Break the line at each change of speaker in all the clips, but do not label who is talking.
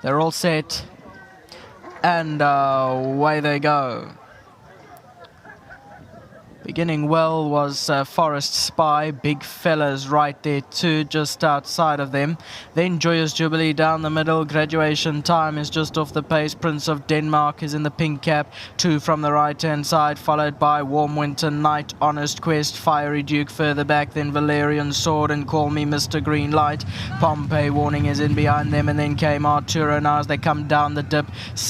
They're all set, and away they go. Beginning well was Forest Spy, big fellas right there too, just outside of them. Then Joyous Jubilee down the middle. Graduation Time is just off the pace. Prince of Denmark is in the pink cap. 2 from the right hand side, followed by Warm Winter Night, Honest Quest, Fiery Duke further back, then Valerian Sword and Call Me Mr. Green Light. Pompei Warning is in behind them, and then came Arturo now as they come down the dip.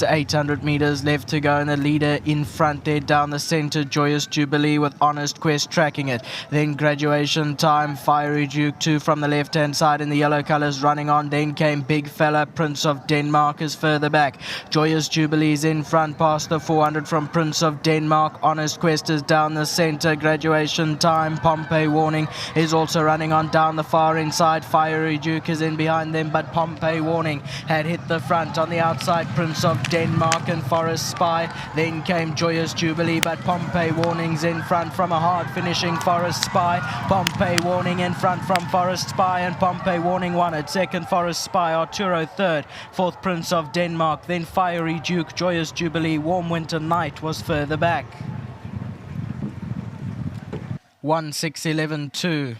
800 meters left to go, and the leader in front there down the center, Joyous Jubilee with Honest Quest tracking it. Then Graduation Time, Fiery Duke 2 from the left hand side in the yellow colors running on. Then came Big Fella, Prince of Denmark is further back. Joyous Jubilee's in front past the 400 from Prince of Denmark. Honest Quest is down the center. Graduation Time, Pompei Warning is also running on down the far inside. Fiery Duke is in behind them, but Pompei Warning had hit the front on the outside. Prince of Denmark and Forest Spy. Then came Joyous Jubilee, but Pompei Warning's in front from a hard finishing Forest Spy. Pompei Warning in front from Forest Spy, and Pompei Warning won it. Second Forest Spy, Arturo third, fourth Prince of Denmark, then Fiery Duke. Joyous Jubilee, Warm Winter Night was further back. 1-6-11-2.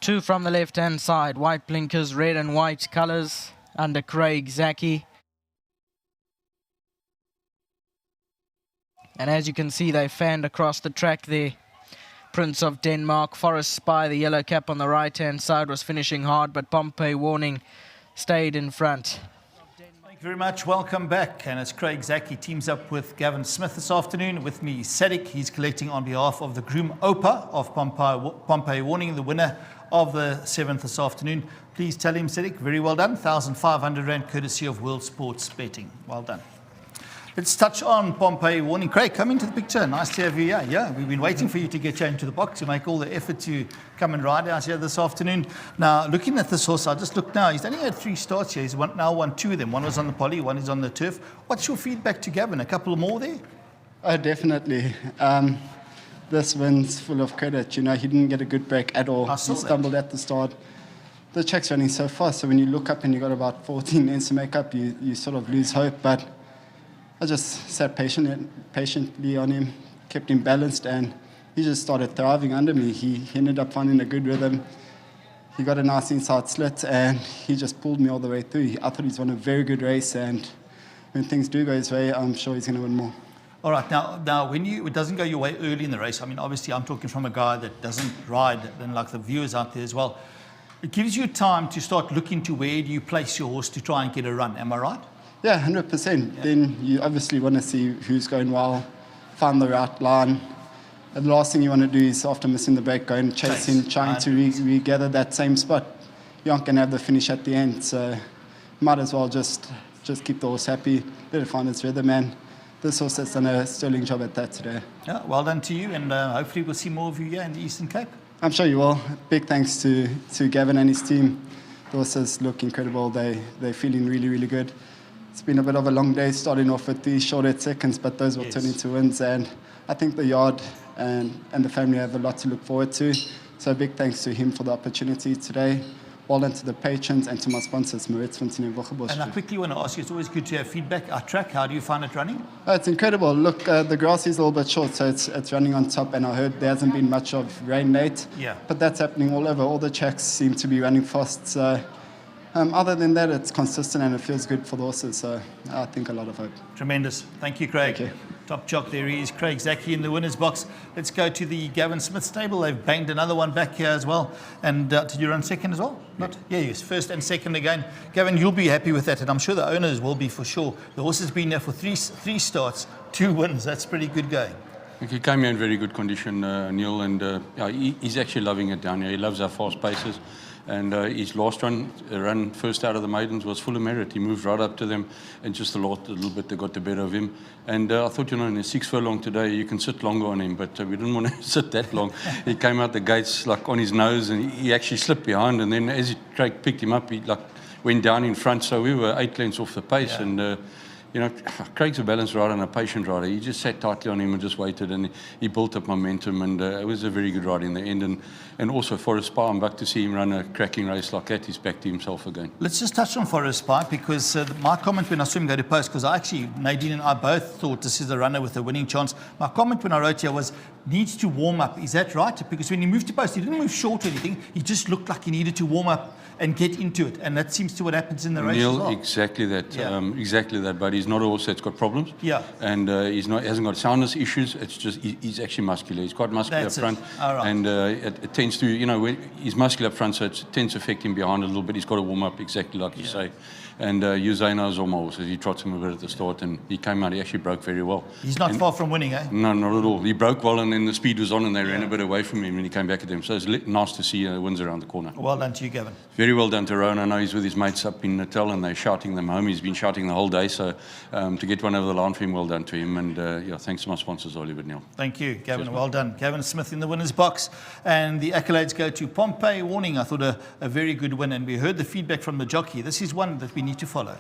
2 from the left hand side, white blinkers, red and white colors under Craig Zaki. And as you can see, they fanned across the track there. Prince of Denmark, Forest Spy, the yellow cap on the right-hand side, was finishing hard, but Pompei Warning stayed in front.
Thank you very much. Welcome back. And as Craig Zaki teams up with Gavin Smith this afternoon, with me, Sadik. He's collecting on behalf of the groom Opa of Pompei Warning, the winner of the 7th this afternoon. Please tell him, Sadik, very well done. 1,500 Rand courtesy of World Sports Betting. Well done. Let's touch on Pompei Warning. Craig, come into the picture. Nice to have you here. Yeah, we've been waiting for you to get you into the box to make all the effort to come and ride out here this afternoon. Now, looking at this horse, I just looked now. He's only had 3 starts here. He's now won 2 of them. One was on the poly, one is on the turf. What's your feedback to Gavin? A couple more there?
Oh, definitely. This win's full of credit. You know, he didn't get a good break at all. He stumbled at the start. The track's running so fast, so when you look up and you got about 14 ends to make up, you sort of lose hope. But I just sat patiently on him, kept him balanced, and he just started thriving under me. He ended up finding a good rhythm. He got a nice inside slit, and he just pulled me all the way through. I thought he's won a very good race, and when things do go his way, I'm sure he's going to win more.
All right, now when it doesn't go your way early in the race, I mean, obviously I'm talking from a guy that doesn't ride, and like the viewers out there as well, it gives you time to start looking to where do you place your horse to try and get a run. Am I right?
Yeah, 100%. Yeah. Then you obviously want to see who's going well, find the right line. And the last thing you want to do is, after missing the break, go and chase him, trying to regather that same spot. You aren't going to have the finish at the end, so might as well just keep the horse happy, let it find its rhythm, and this horse has done a sterling job at that today.
Yeah, well done to you, and hopefully we'll see more of you here in the Eastern Cape.
I'm sure you will. Big thanks to Gavin and his team. The horses look incredible. They're feeling really, really good. It's been a bit of a long day starting off with these short 8 seconds, but those will turn into wins, and I think the yard and the family have a lot to look forward to. So big thanks to him for the opportunity today. Well done to the patrons and to my sponsors, Maritz Fontaine and Wochebusch.
And I quickly want to ask you, it's always good to have feedback. Our track, how do you find it running?
Oh, it's incredible. Look, the grass is a little bit short, so it's running on top, and I heard there hasn't been much of rain late.
Yeah.
But that's happening all over. All the tracks seem to be running fast, so other than that, it's consistent and it feels good for the horses, so I think a lot of hope.
Tremendous. Thank you, Craig.
Thank you.
Top jock there he is, Craig Zaki in the winner's box. Let's go to the Gavin Smith stable. They've banged another one back here as well. And did you run second as well? Not? Yeah, yes, first and second again. Gavin, you'll be happy with that, and I'm sure the owners will be for sure. The horse has been there for three starts, 2 wins. That's pretty good going.
He came here in very good condition, Neil, and he's actually loving it down here. He loves our fast paces. And his last run first out of the maidens, was full of merit. He moved right up to them, and just a little bit they got the better of him. And I thought, in a 6 furlong today, you can sit longer on him, but we didn't want to sit that long. He came out the gates like on his nose, and he actually slipped behind. And then as Craig picked him up, he went down in front. So we were 8 lengths off the pace, and You know, Craig's a balanced rider and a patient rider. He just sat tightly on him and just waited, and he built up momentum, and it was a very good ride in the end. And also Forest Spa, I'm back to see him run a cracking race like that. He's back to himself again.
Let's just touch on Forest Spa, because my comment when I saw him go to post, because Nadine and I both thought this is a runner with a winning chance. My comment when I wrote here was, needs to warm up. Is that right? Because when he moved to post, he didn't move short or anything. He just looked like he needed to warm up and get into it, and that seems to what happens in the race
Neil,
as well.
exactly that,
Yeah.
exactly that. But he's not a horse that's got problems.
Yeah.
And he hasn't got soundness issues. It's just he's actually muscular. He's quite muscular
That's
up front,
it. All right.
and it tends to, you know, he's muscular up front, so it tends to affect him behind a little bit. He's got to warm up exactly like you say. And Usaino's on my horses. He trots him a bit at the start, and he came out. He actually broke very well.
He's not far from winning, eh?
No, not at all. He broke well, and then the speed was on, and they ran a bit away from him when he came back at them. So it's nice to see wins around the corner.
Well done to you, Gavin.
Very well done to Rowan. I know he's with his mates up in Natal, and they're shouting them home. He's been shouting the whole day. So to get one over the line for him, well done to him. And thanks to my sponsors, Oliver Neil.
Thank you, Gavin.
Cheers,
well done. Gavin Smith in the winner's box. And the accolades go to Pompei Warning. I thought a very good win. And we heard the feedback from the jockey. This is one that we need to follow.